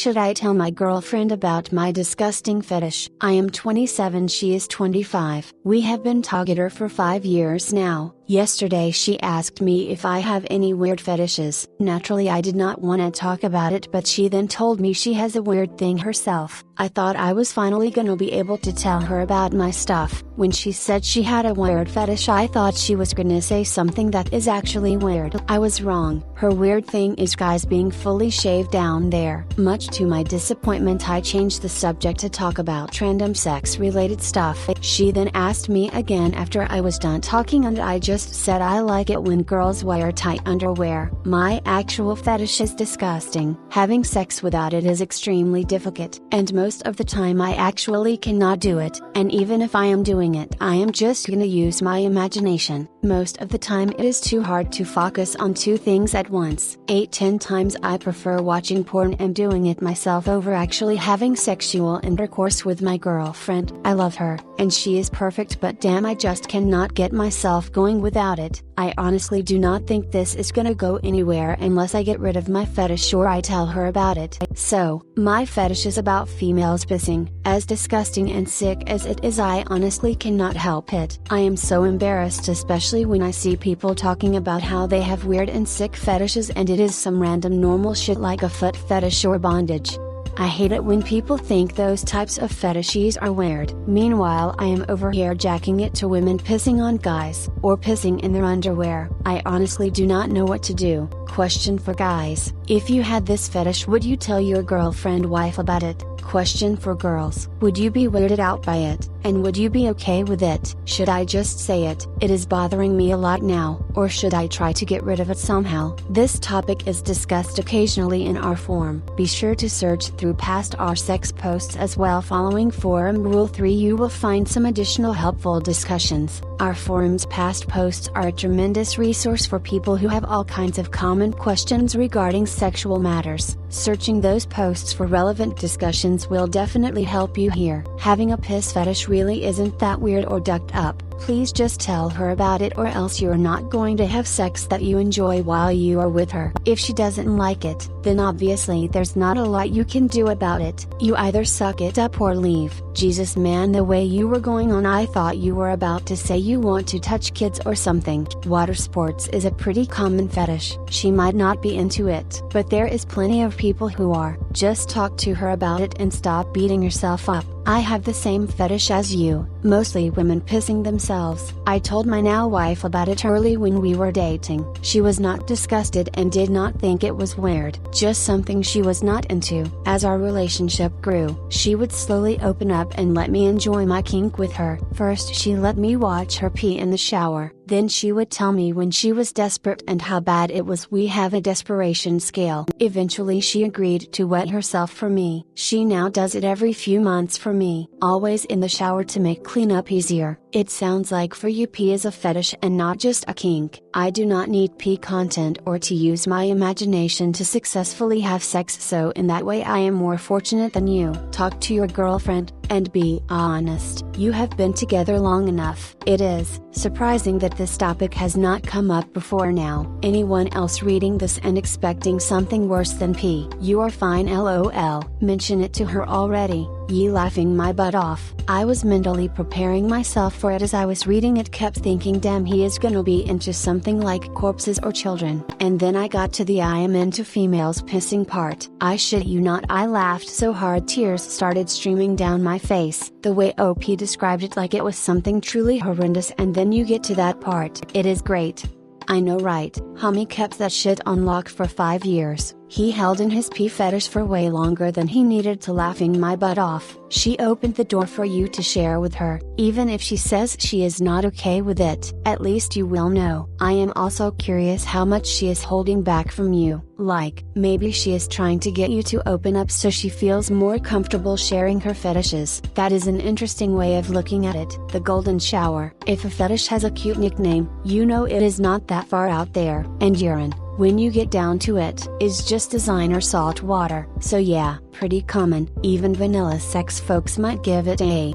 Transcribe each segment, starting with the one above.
should I tell my girlfriend about my disgusting fetish? I am 27, she is 25. We have been together for 5 years now. Yesterday she asked me if I have any weird fetishes. Naturally I did not want to talk about it, but she then told me she has a weird thing herself. I thought I was finally gonna be able to tell her about my stuff. When she said she had a weird fetish, I thought she was gonna say something that is actually weird. I was wrong. Her weird thing is guys being fully shaved down there. Much to my disappointment, I changed the subject to talk about random sex related stuff. She then asked me again after I was done talking, and I just said I like it when girls wear tight underwear. My actual fetish is disgusting. Having sex without it is extremely difficult, and most of the time I actually cannot do it. And even if I am doing it, I am just gonna use my imagination. Most of the time it is too hard to focus on two things at once. 8-10 times I prefer watching porn and doing it myself over actually having sexual intercourse with my girlfriend. I love her, and she is perfect, but damn, I just cannot get myself going without it. I honestly do not think this is gonna go anywhere unless I get rid of my fetish or I tell her about it. So, my fetish is about females pissing. As disgusting and sick as it is, I honestly cannot help it. I am so embarrassed, especially when I see people talking about how they have weird and sick fetishes and it is some random normal shit like a foot fetish or bondage. I hate it when people think those types of fetishes are weird. Meanwhile, I am over here jacking it to women pissing on guys, or pissing in their underwear. I honestly do not know what to do. Question for guys: if you had this fetish, would you tell your girlfriend, wife about it? Question for girls: would you be weirded out by it, and would you be okay with it? Should I just say it is bothering me a lot now, or should I try to get rid of it somehow? This topic is discussed occasionally in our forum. Be sure to search through past our sex posts as well. Following forum rule 3, you will find some additional helpful discussions. Our forum's past posts are a tremendous resource for people who have all kinds of common questions regarding sexual matters. Searching those posts for relevant discussions will definitely help you here. Having a piss fetish really isn't that weird or ducked up. Please just tell her about it, or else you're not going to have sex that you enjoy while you are with her. If she doesn't like it, then obviously there's not a lot you can do about it. You either suck it up or leave. Jesus man, the way you were going on, I thought you were about to say you want to touch kids or something. Water sports is a pretty common fetish. She might not be into it, but there is plenty of people who are. Just talk to her about it and stop beating yourself up. I have the same fetish as you, mostly women pissing themselves. I told my now wife about it early when we were dating. She was not disgusted and did not think it was weird, just something she was not into. As our relationship grew, she would slowly open up and let me enjoy my kink with her. First she let me watch her pee in the shower, then she would tell me when she was desperate and how bad it was. We have a desperation scale. Eventually she agreed to wet herself for me. She now does it every few months for me, always in the shower to make cleanup easier. It sounds like for you pee is a fetish and not just a kink. I do not need pee content or to use my imagination to successfully have sex, so in that way I am more fortunate than you. Talk to your girlfriend, and be honest. You have been together long enough. It is surprising that this topic has not come up before now. Anyone else reading this and expecting something worse than pee? You are fine, lol. Mention it to her already. Ye laughing my butt off. I was mentally preparing myself for it as I was reading it, kept thinking damn, he is gonna be into something like corpses or children. And then I got to the I am into females pissing part. I shit you not, I laughed so hard tears started streaming down my face. The way OP described it like it was something truly horrendous, and then you get to that part. It is great. I know, right? Homie kept that shit on lock for 5 years. He held in his pee fetish for way longer than he needed to, laughing my butt off. She opened the door for you to share with her. Even if she says she is not okay with it, at least you will know. I am also curious how much she is holding back from you. Like, maybe she is trying to get you to open up so she feels more comfortable sharing her fetishes. That is an interesting way of looking at it. The golden shower. If a fetish has a cute nickname, you know it is not that far out there. And urine, when you get down to it, is just designer salt water. So yeah, pretty common. Even vanilla sex folks might give it a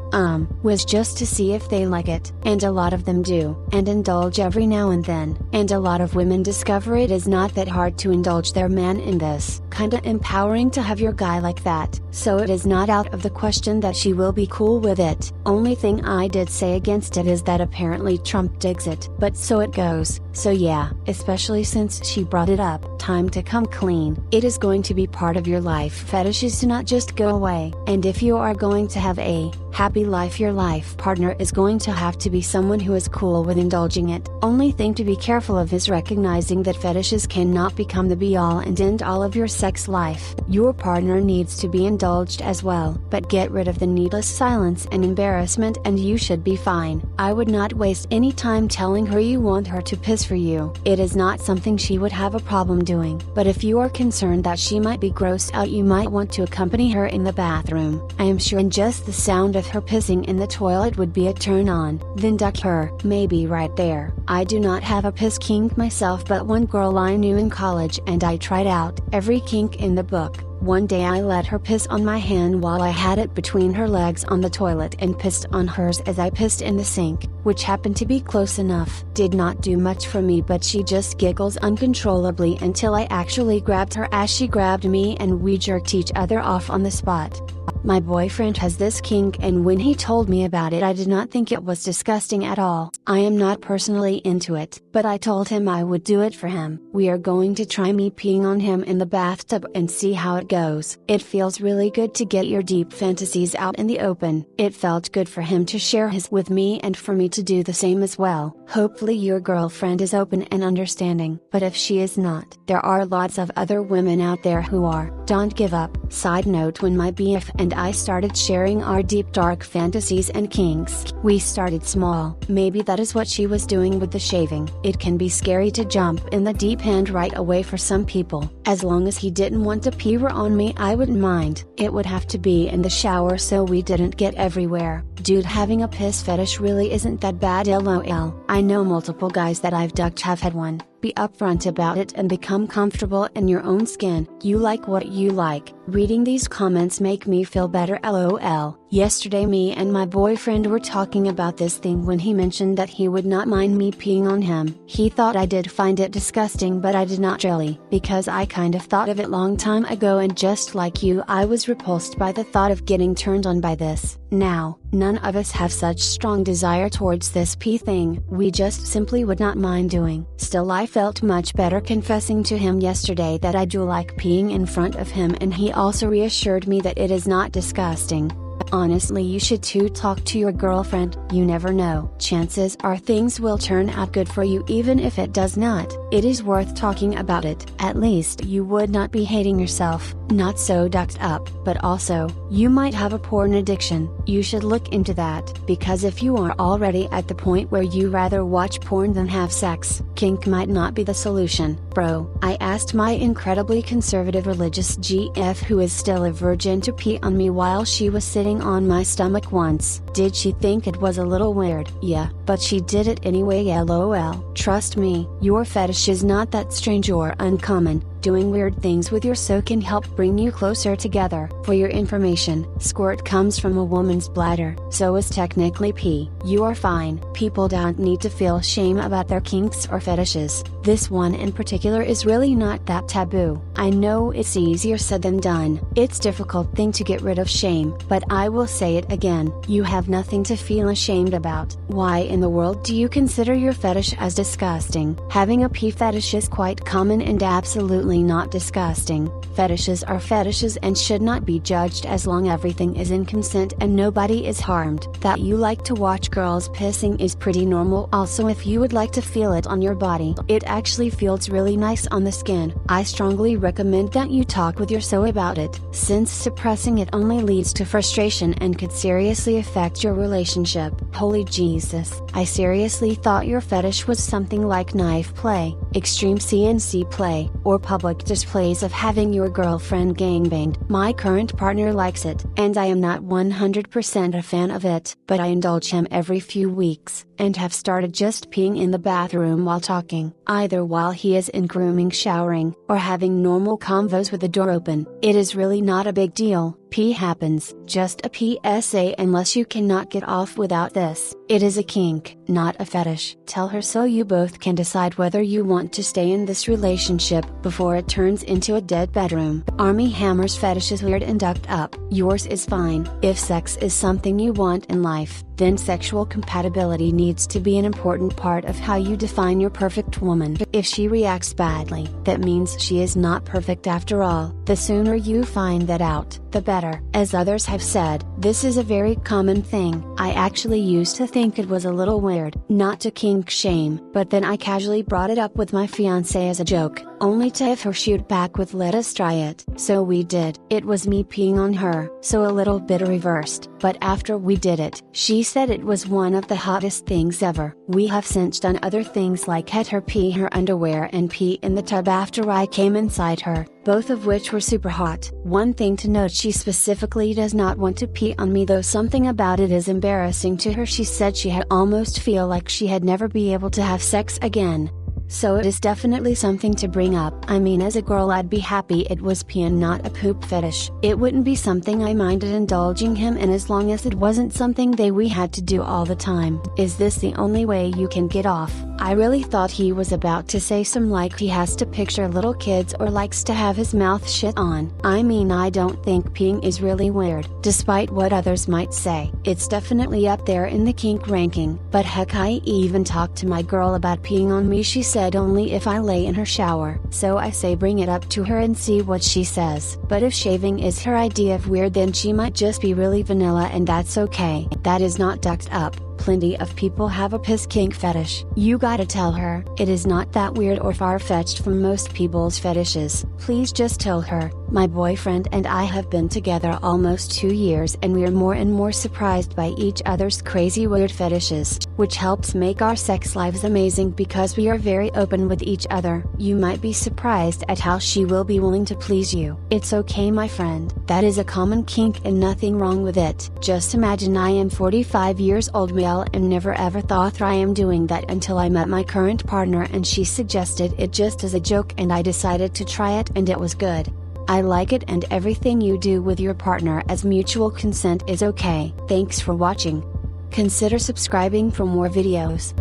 whiz just to see if they like it, and a lot of them do, and indulge every now and then. And a lot of women discover it is not that hard to indulge their man in this. Kinda empowering to have your guy like that, so it is not out of the question that she will be cool with it. Only thing I did say against it is that apparently Trump digs it. But so it goes. So yeah, especially since she brought it up, time to come clean. It is going to be part of your life. Fetishes do not just go away. And if you are going to have a happy life, your life partner is going to have to be someone who is cool with indulging it. Only thing to be careful of is recognizing that fetishes cannot become the be all and end all of your sex life. Your partner needs to be indulged as well, but get rid of the needless silence and embarrassment and you should be fine. I would not waste any time telling her you want her to piss for you. It is not something she would have a problem doing, but if you are concerned that she might be grossed out, you might want to accompany her in the bathroom. I am sure just the sound of her pissing in the toilet would be a turn on. Then duck her, maybe right there. I do not have a piss kink myself, but one girl I knew in college and I tried out every kink in the book. One day I let her piss on my hand while I had it between her legs on the toilet and pissed on hers as I pissed in the sink, which happened to be close enough. Did not do much for me, but she just giggles uncontrollably until I actually grabbed her as she grabbed me and we jerked each other off on the spot. My boyfriend has this kink and when he told me about it I did not think it was disgusting at all. I am not personally into it, but I told him I would do it for him. We are going to try me peeing on him in the bathtub and see how it goes. It feels really good to get your deep fantasies out in the open. It felt good for him to share his with me and for me to do the same as well. Hopefully your girlfriend is open and understanding, but if she is not, there are lots of other women out there who are. Don't give up. Side note, when my BF and I started sharing our deep dark fantasies and kinks, we started small. Maybe that is what she was doing with the shaving. It can be scary to jump in the deep end right away for some people. As long as he didn't want to pee on me I wouldn't mind. It would have to be in the shower so we didn't get everywhere. Dude, having a piss fetish really isn't that bad, lol. I know multiple guys that I've ducked have had one. Be upfront about it and become comfortable in your own skin. You like what you like. Reading these comments make me feel better, lol. Yesterday me and my boyfriend were talking about this thing when he mentioned that he would not mind me peeing on him. He thought I did find it disgusting, but I did not really, because I kind of thought of it long time ago and just like you I was repulsed by the thought of getting turned on by this. Now, none of us have such strong desire towards this pee thing. We just simply would not mind doing. Still, I felt much better confessing to him yesterday that I do like peeing in front of him, and he also reassured me that it is not disgusting. Honestly, you should too. Talk to your girlfriend. You never know. Chances are things will turn out good for you even if it does not. It is worth talking about it. At least you would not be hating yourself. Not so ducked up, but also, you might have a porn addiction. You should look into that, because if you are already at the point where you rather watch porn than have sex, kink might not be the solution. Bro, I asked my incredibly conservative religious GF who is still a virgin to pee on me while she was sitting on my stomach once. Did she think it was a little weird? Yeah, but she did it anyway, lol. Trust me, your fetish is not that strange or uncommon. Doing weird things with your so can help bring you closer together. For your information, squirt comes from a woman's bladder, so is technically pee. You are fine. People don't need to feel shame about their kinks or fetishes. This one in particular is really not that taboo. I know it's easier said than done. It's a difficult thing to get rid of shame, but I will say it again. You have nothing to feel ashamed about. Why in the world do you consider your fetish as disgusting? Having a pee fetish is quite common and absolutely not disgusting. Fetishes are fetishes and should not be judged as long everything is in consent and nobody is harmed. That you like to watch girls pissing is pretty normal. Also, if you would like to feel it on your body, it actually feels really nice on the skin. I strongly recommend that you talk with your so about it, since suppressing it only leads to frustration and could seriously affect your relationship. Holy Jesus, I seriously thought your fetish was something like knife play, extreme CNC play, or public public displays of having your girlfriend gangbanged. My current partner likes it, and I am not 100% a fan of it, but I indulge him every few weeks, and have started just peeing in the bathroom while talking, either while he is in grooming showering, or having normal convos with the door open. It is really not a big deal. Pee happens. Just a PSA: unless you cannot get off without this, it is a kink, not a fetish. Tell her so you both can decide whether you want to stay in this relationship before it turns into a dead bedroom. Army Hammer's fetish is weird and ducked up. Yours is fine. If sex is something you want in life, then sexual compatibility needs to be an important part of how you define your perfect woman. If she reacts badly, that means she is not perfect after all. The sooner you find that out, the better. As others have said, this is a very common thing. I actually used to think it was a little weird, not to kink shame, but then I casually brought it up with my fiancé as a joke, only to have her shoot back with "let us try it." So we did. It was me peeing on her, so a little bit reversed, but after we did it, she said it was one of the hottest things ever. We have since done other things like had her pee her underwear and pee in the tub after I came inside her, both of which were super hot. One thing to note: she specifically does not want to pee on me, though something about it is embarrassing to her. She said she had almost feel like she had never be able to have sex again. So it is definitely something to bring up. I mean, as a girl I'd be happy it was pee and not a poop fetish. It wouldn't be something I minded indulging him in as long as it wasn't something we had to do all the time. Is this the only way you can get off? I really thought he was about to say some like he has to picture little kids or likes to have his mouth shit on. I mean, I don't think peeing is really weird, despite what others might say. It's definitely up there in the kink ranking, but heck, I even talked to my girl about peeing on me. She said only if I lay in her shower. So I say bring it up to her and see what she says. But if shaving is her idea of weird, then she might just be really vanilla, and that's okay. That is not ducked up. Plenty of people have a piss kink fetish. You gotta tell her, it is not that weird or far-fetched from most people's fetishes. Please just tell her, my boyfriend and I have been together almost 2 years and we are more and more surprised by each other's crazy weird fetishes, which helps make our sex lives amazing because we are very open with each other. You might be surprised at how she will be willing to please you. It's okay, my friend. That is a common kink and nothing wrong with it. Just imagine I am 45 years old male and never ever thought I am doing that until I met my current partner and she suggested it just as a joke and I decided to try it and it was good. I like it, and everything you do with your partner as mutual consent is okay. Thanks for watching. Consider subscribing for more videos.